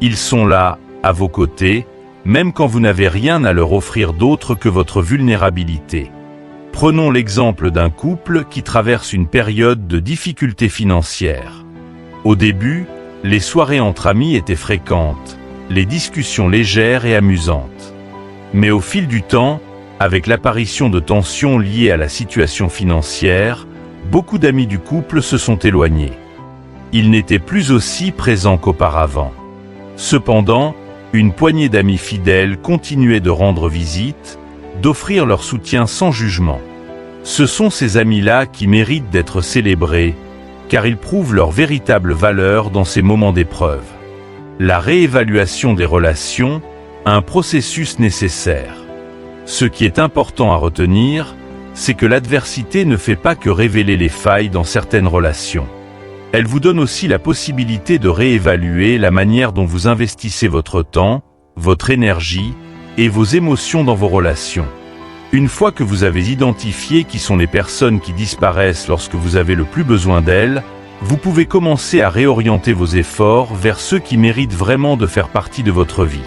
Ils sont là, à vos côtés, même quand vous n'avez rien à leur offrir d'autre que votre vulnérabilité. Prenons l'exemple d'un couple qui traverse une période de difficultés financières. Au début, les soirées entre amis étaient fréquentes, les discussions légères et amusantes. Mais au fil du temps, avec l'apparition de tensions liées à la situation financière, beaucoup d'amis du couple se sont éloignés. Ils n'étaient plus aussi présents qu'auparavant. Cependant, une poignée d'amis fidèles continuait de rendre visite, d'offrir leur soutien sans jugement. Ce sont ces amis-là qui méritent d'être célébrés, car ils prouvent leur véritable valeur dans ces moments d'épreuve. La réévaluation des relations, un processus nécessaire. Ce qui est important à retenir, c'est que l'adversité ne fait pas que révéler les failles dans certaines relations. Elle vous donne aussi la possibilité de réévaluer la manière dont vous investissez votre temps, votre énergie et vos émotions dans vos relations. Une fois que vous avez identifié qui sont les personnes qui disparaissent lorsque vous avez le plus besoin d'elles, vous pouvez commencer à réorienter vos efforts vers ceux qui méritent vraiment de faire partie de votre vie.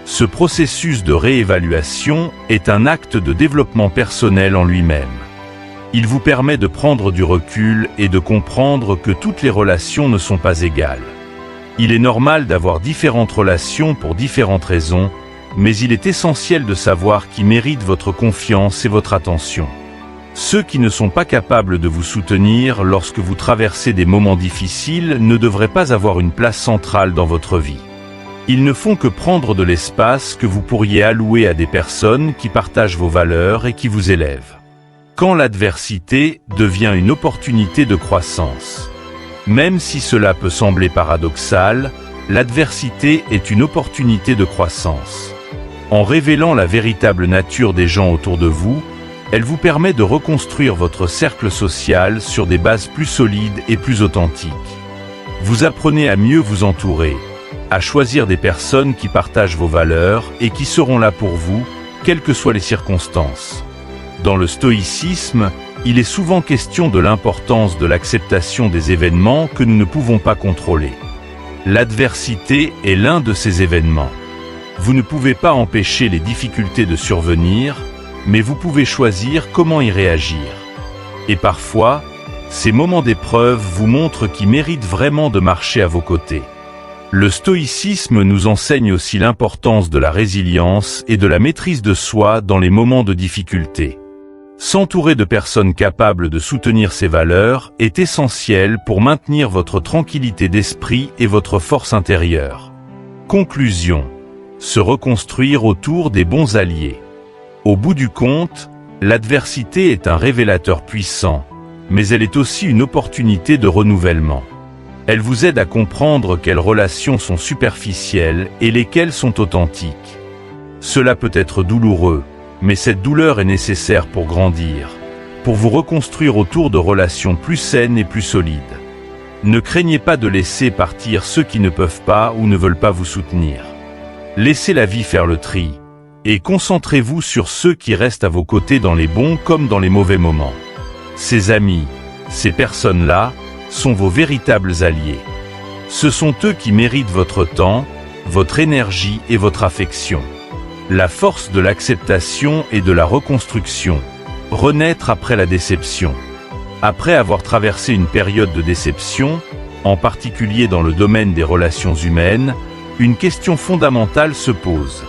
Ce processus de réévaluation est un acte de développement personnel en lui-même. Il vous permet de prendre du recul et de comprendre que toutes les relations ne sont pas égales. Il est normal d'avoir différentes relations pour différentes raisons, mais il est essentiel de savoir qui mérite votre confiance et votre attention. Ceux qui ne sont pas capables de vous soutenir lorsque vous traversez des moments difficiles ne devraient pas avoir une place centrale dans votre vie. Ils ne font que prendre de l'espace que vous pourriez allouer à des personnes qui partagent vos valeurs et qui vous élèvent. Quand l'adversité devient une opportunité de croissance. Même si cela peut sembler paradoxal, l'adversité est une opportunité de croissance. En révélant la véritable nature des gens autour de vous, elle vous permet de reconstruire votre cercle social sur des bases plus solides et plus authentiques. Vous apprenez à mieux vous entourer, à choisir des personnes qui partagent vos valeurs et qui seront là pour vous, quelles que soient les circonstances. Dans le stoïcisme, il est souvent question de l'importance de l'acceptation des événements que nous ne pouvons pas contrôler. L'adversité est l'un de ces événements. Vous ne pouvez pas empêcher les difficultés de survenir, mais vous pouvez choisir comment y réagir. Et parfois, ces moments d'épreuve vous montrent qui mérite vraiment de marcher à vos côtés. Le stoïcisme nous enseigne aussi l'importance de la résilience et de la maîtrise de soi dans les moments de difficulté. S'entourer de personnes capables de soutenir ces valeurs est essentiel pour maintenir votre tranquillité d'esprit et votre force intérieure. Conclusion. Se reconstruire autour des bons alliés. Au bout du compte, l'adversité est un révélateur puissant, mais elle est aussi une opportunité de renouvellement. Elle vous aide à comprendre quelles relations sont superficielles et lesquelles sont authentiques. Cela peut être douloureux, mais cette douleur est nécessaire pour grandir, pour vous reconstruire autour de relations plus saines et plus solides. Ne craignez pas de laisser partir ceux qui ne peuvent pas ou ne veulent pas vous soutenir. Laissez la vie faire le tri, et concentrez-vous sur ceux qui restent à vos côtés dans les bons comme dans les mauvais moments. Ces amis, ces personnes-là, sont vos véritables alliés. Ce sont eux qui méritent votre temps, votre énergie et votre affection. La force de l'acceptation et de la reconstruction. Renaître après la déception. Après avoir traversé une période de déception, en particulier dans le domaine des relations humaines, une question fondamentale se pose.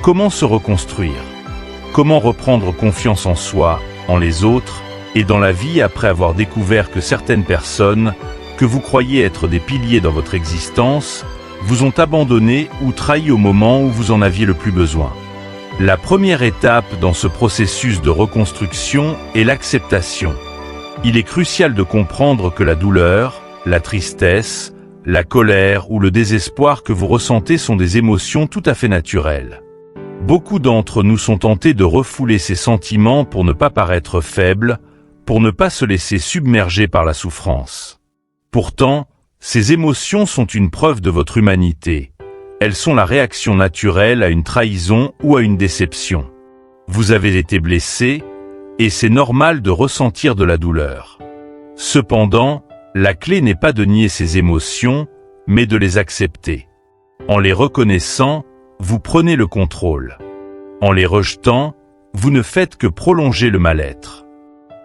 Comment se reconstruire? Comment reprendre confiance en soi, en les autres, et dans la vie après avoir découvert que certaines personnes, que vous croyez être des piliers dans votre existence, vous ont abandonné ou trahi au moment où vous en aviez le plus besoin? La première étape dans ce processus de reconstruction est l'acceptation. Il est crucial de comprendre que la douleur, la tristesse, la colère ou le désespoir que vous ressentez sont des émotions tout à fait naturelles. Beaucoup d'entre nous sont tentés de refouler ces sentiments pour ne pas paraître faibles, pour ne pas se laisser submerger par la souffrance. Pourtant, ces émotions sont une preuve de votre humanité. Elles sont la réaction naturelle à une trahison ou à une déception. Vous avez été blessé, et c'est normal de ressentir de la douleur. Cependant, la clé n'est pas de nier ces émotions, mais de les accepter. En les reconnaissant, vous prenez le contrôle. En les rejetant, vous ne faites que prolonger le mal-être.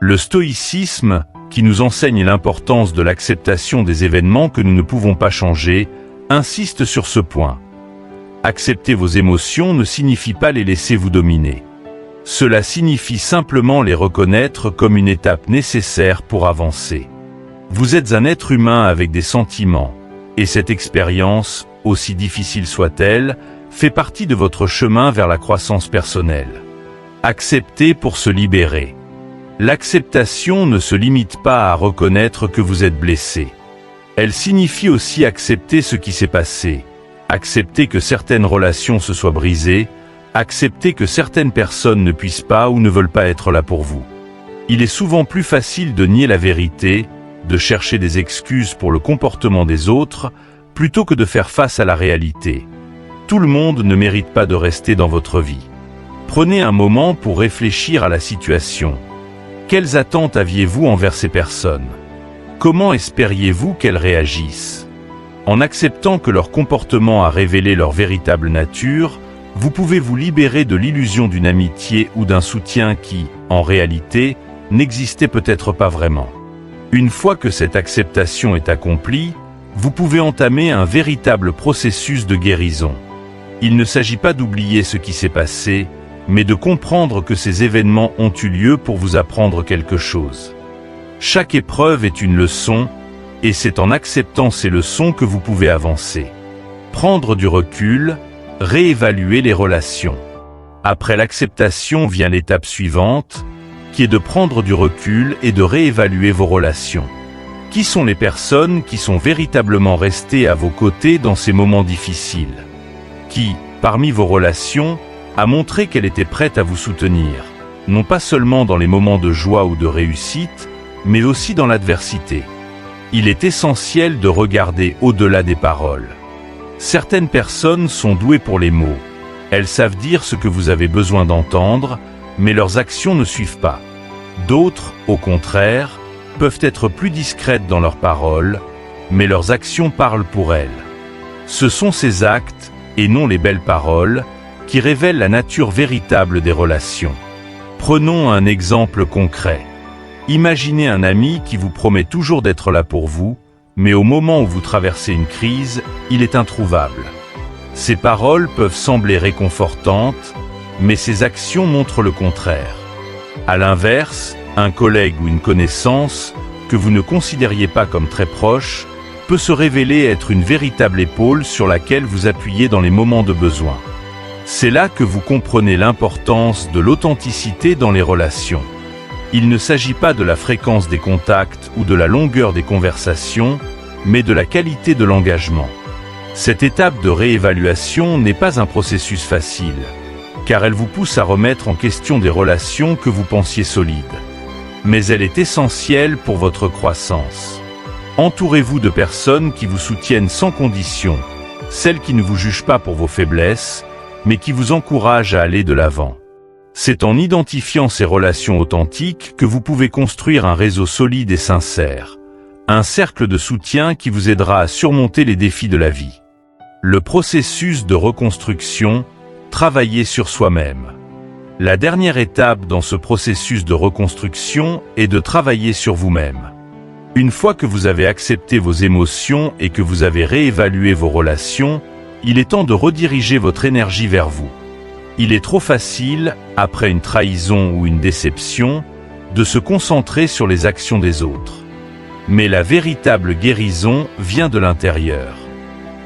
Le stoïcisme, qui nous enseigne l'importance de l'acceptation des événements que nous ne pouvons pas changer, insiste sur ce point. Accepter vos émotions ne signifie pas les laisser vous dominer. Cela signifie simplement les reconnaître comme une étape nécessaire pour avancer. Vous êtes un être humain avec des sentiments, et cette expérience, aussi difficile soit-elle, fait partie de votre chemin vers la croissance personnelle. Accepter pour se libérer. L'acceptation ne se limite pas à reconnaître que vous êtes blessé. Elle signifie aussi accepter ce qui s'est passé, accepter que certaines relations se soient brisées, accepter que certaines personnes ne puissent pas ou ne veulent pas être là pour vous. Il est souvent plus facile de nier la vérité, de chercher des excuses pour le comportement des autres, plutôt que de faire face à la réalité. Tout le monde ne mérite pas de rester dans votre vie. Prenez un moment pour réfléchir à la situation. Quelles attentes aviez-vous envers ces personnes? Comment espériez-vous qu'elles réagissent? En acceptant que leur comportement a révélé leur véritable nature, vous pouvez vous libérer de l'illusion d'une amitié ou d'un soutien qui, en réalité, n'existait peut-être pas vraiment. Une fois que cette acceptation est accomplie, vous pouvez entamer un véritable processus de guérison. Il ne s'agit pas d'oublier ce qui s'est passé, mais de comprendre que ces événements ont eu lieu pour vous apprendre quelque chose. Chaque épreuve est une leçon, et c'est en acceptant ces leçons que vous pouvez avancer. Prendre du recul, réévaluer les relations. Après l'acceptation vient l'étape suivante, qui est de prendre du recul et de réévaluer vos relations. Qui sont les personnes qui sont véritablement restées à vos côtés dans ces moments difficiles? Qui, parmi vos relations, a montré qu'elle était prête à vous soutenir, non pas seulement dans les moments de joie ou de réussite, mais aussi dans l'adversité. Il est essentiel de regarder au-delà des paroles. Certaines personnes sont douées pour les mots. Elles savent dire ce que vous avez besoin d'entendre, mais leurs actions ne suivent pas. D'autres, au contraire, peuvent être plus discrètes dans leurs paroles, mais leurs actions parlent pour elles. Ce sont ces actes, et non les belles paroles, qui révèlent la nature véritable des relations. Prenons un exemple concret. Imaginez un ami qui vous promet toujours d'être là pour vous, mais au moment où vous traversez une crise, il est introuvable. Ces paroles peuvent sembler réconfortantes, mais ses actions montrent le contraire. À l'inverse, un collègue ou une connaissance, que vous ne considériez pas comme très proche, peut se révéler être une véritable épaule sur laquelle vous appuyez dans les moments de besoin. C'est là que vous comprenez l'importance de l'authenticité dans les relations. Il ne s'agit pas de la fréquence des contacts ou de la longueur des conversations, mais de la qualité de l'engagement. Cette étape de réévaluation n'est pas un processus facile, car elle vous pousse à remettre en question des relations que vous pensiez solides. Mais elle est essentielle pour votre croissance. Entourez-vous de personnes qui vous soutiennent sans condition, celles qui ne vous jugent pas pour vos faiblesses, mais qui vous encouragent à aller de l'avant. C'est en identifiant ces relations authentiques que vous pouvez construire un réseau solide et sincère, un cercle de soutien qui vous aidera à surmonter les défis de la vie. Le processus de reconstruction, travailler sur soi-même. La dernière étape dans ce processus de reconstruction est de travailler sur vous-même. Une fois que vous avez accepté vos émotions et que vous avez réévalué vos relations, il est temps de rediriger votre énergie vers vous. Il est trop facile, après une trahison ou une déception, de se concentrer sur les actions des autres. Mais la véritable guérison vient de l'intérieur.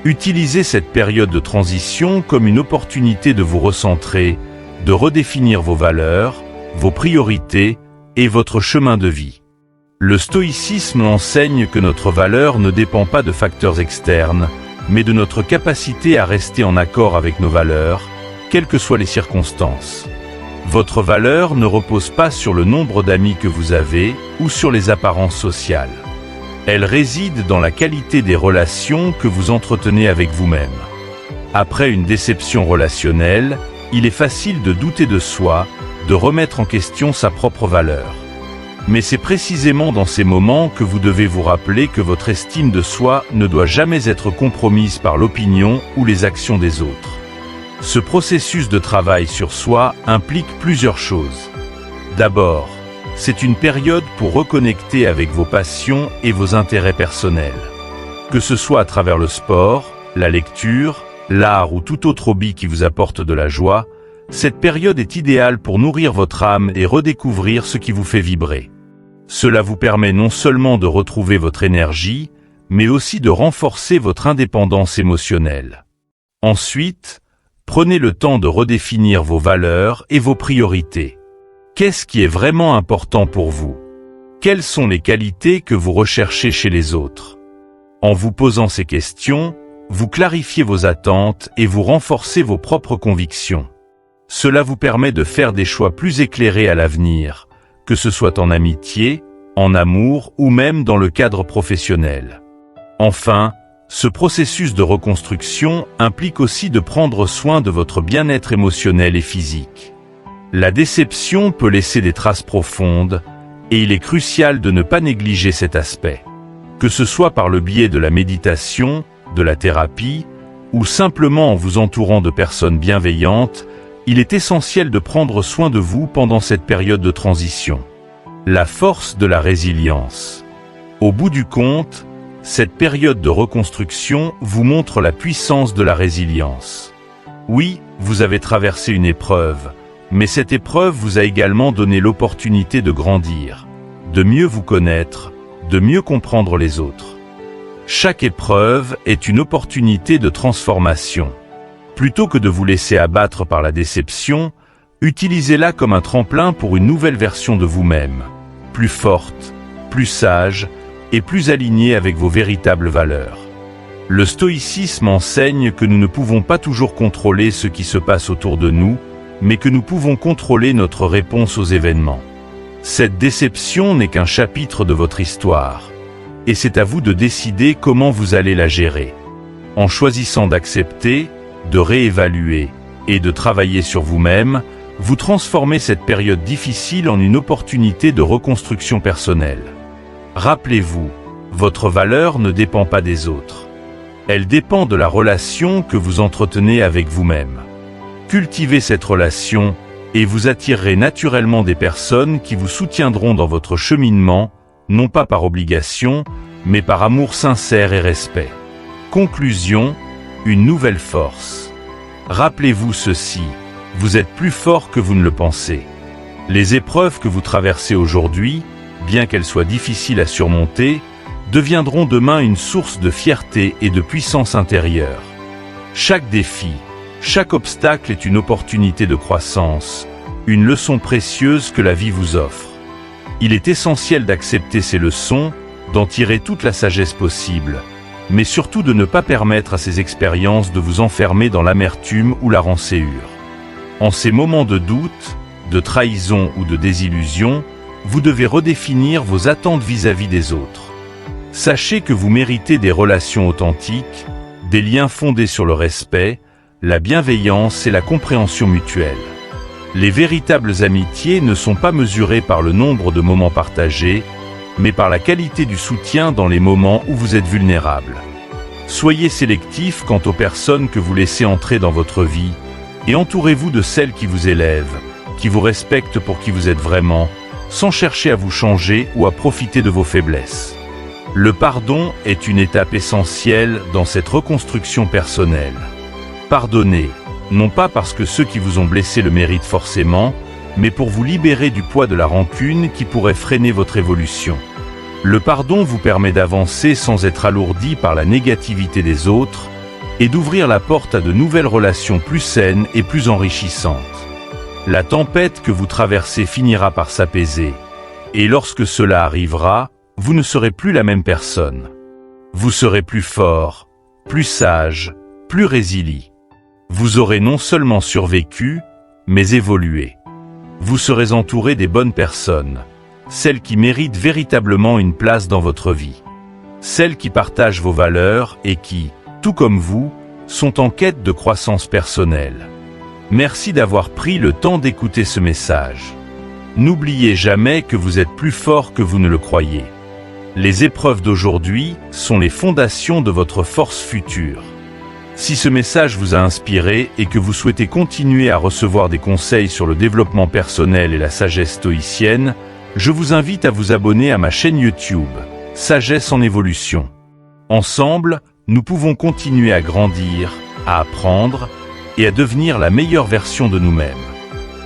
Utilisez cette période de transition comme une opportunité de vous recentrer, de redéfinir vos valeurs, vos priorités et votre chemin de vie. Le stoïcisme enseigne que notre valeur ne dépend pas de facteurs externes, mais de notre capacité à rester en accord avec nos valeurs, quelles que soient les circonstances. Votre valeur ne repose pas sur le nombre d'amis que vous avez ou sur les apparences sociales. Elle réside dans la qualité des relations que vous entretenez avec vous-même. Après une déception relationnelle, il est facile de douter de soi, de remettre en question sa propre valeur. Mais c'est précisément dans ces moments que vous devez vous rappeler que votre estime de soi ne doit jamais être compromise par l'opinion ou les actions des autres. Ce processus de travail sur soi implique plusieurs choses. D'abord, c'est une période pour reconnecter avec vos passions et vos intérêts personnels. Que ce soit à travers le sport, la lecture, l'art ou tout autre hobby qui vous apporte de la joie, cette période est idéale pour nourrir votre âme et redécouvrir ce qui vous fait vibrer. Cela vous permet non seulement de retrouver votre énergie, mais aussi de renforcer votre indépendance émotionnelle. Ensuite, prenez le temps de redéfinir vos valeurs et vos priorités. Qu'est-ce qui est vraiment important pour vous? Quelles sont les qualités que vous recherchez chez les autres? En vous posant ces questions, vous clarifiez vos attentes et vous renforcez vos propres convictions. Cela vous permet de faire des choix plus éclairés à l'avenir, que ce soit en amitié, en amour ou même dans le cadre professionnel. Enfin, ce processus de reconstruction implique aussi de prendre soin de votre bien-être émotionnel et physique. La déception peut laisser des traces profondes, et il est crucial de ne pas négliger cet aspect. Que ce soit par le biais de la méditation, de la thérapie, ou simplement en vous entourant de personnes bienveillantes, il est essentiel de prendre soin de vous pendant cette période de transition. La force de la résilience. Au bout du compte, cette période de reconstruction vous montre la puissance de la résilience. Oui, vous avez traversé une épreuve, mais cette épreuve vous a également donné l'opportunité de grandir, de mieux vous connaître, de mieux comprendre les autres. Chaque épreuve est une opportunité de transformation. Plutôt que de vous laisser abattre par la déception, utilisez-la comme un tremplin pour une nouvelle version de vous-même, plus forte, plus sage et plus alignée avec vos véritables valeurs. Le stoïcisme enseigne que nous ne pouvons pas toujours contrôler ce qui se passe autour de nous, mais que nous pouvons contrôler notre réponse aux événements. Cette déception n'est qu'un chapitre de votre histoire, et c'est à vous de décider comment vous allez la gérer. En choisissant d'accepter, de réévaluer et de travailler sur vous-même, vous transformez cette période difficile en une opportunité de reconstruction personnelle. Rappelez-vous, votre valeur ne dépend pas des autres. Elle dépend de la relation que vous entretenez avec vous-même. Cultivez cette relation et vous attirerez naturellement des personnes qui vous soutiendront dans votre cheminement, non pas par obligation, mais par amour sincère et respect. Conclusion, une nouvelle force. Rappelez-vous ceci, vous êtes plus fort que vous ne le pensez. Les épreuves que vous traversez aujourd'hui, bien qu'elles soient difficiles à surmonter, deviendront demain une source de fierté et de puissance intérieure. Chaque défi, chaque obstacle est une opportunité de croissance, une leçon précieuse que la vie vous offre. Il est essentiel d'accepter ces leçons, d'en tirer toute la sagesse possible, mais surtout de ne pas permettre à ces expériences de vous enfermer dans l'amertume ou la rancœur. En ces moments de doute, de trahison ou de désillusion, vous devez redéfinir vos attentes vis-à-vis des autres. Sachez que vous méritez des relations authentiques, des liens fondés sur le respect, la bienveillance et la compréhension mutuelle. Les véritables amitiés ne sont pas mesurées par le nombre de moments partagés, mais par la qualité du soutien dans les moments où vous êtes vulnérable. Soyez sélectif quant aux personnes que vous laissez entrer dans votre vie, Et entourez-vous de celles qui vous élèvent, qui vous respectent pour qui vous êtes vraiment, sans chercher à vous changer ou à profiter de vos faiblesses. Le pardon est une étape essentielle dans cette reconstruction personnelle. Pardonnez, non pas parce que ceux qui vous ont blessé le méritent forcément, mais pour vous libérer du poids de la rancune qui pourrait freiner votre évolution. Le pardon vous permet d'avancer sans être alourdi par la négativité des autres et d'ouvrir la porte à de nouvelles relations plus saines et plus enrichissantes. La tempête que vous traversez finira par s'apaiser, et lorsque cela arrivera, vous ne serez plus la même personne. Vous serez plus fort, plus sage, plus résilient. Vous aurez non seulement survécu, mais évolué. Vous serez entouré des bonnes personnes, celles qui méritent véritablement une place dans votre vie. Celles qui partagent vos valeurs et qui, tout comme vous, sont en quête de croissance personnelle. Merci d'avoir pris le temps d'écouter ce message. N'oubliez jamais que vous êtes plus fort que vous ne le croyez. Les épreuves d'aujourd'hui sont les fondations de votre force future. Si ce message vous a inspiré et que vous souhaitez continuer à recevoir des conseils sur le développement personnel et la sagesse stoïcienne, je vous invite à vous abonner à ma chaîne YouTube, Sagesse en évolution. Ensemble, nous pouvons continuer à grandir, à apprendre et à devenir la meilleure version de nous-mêmes.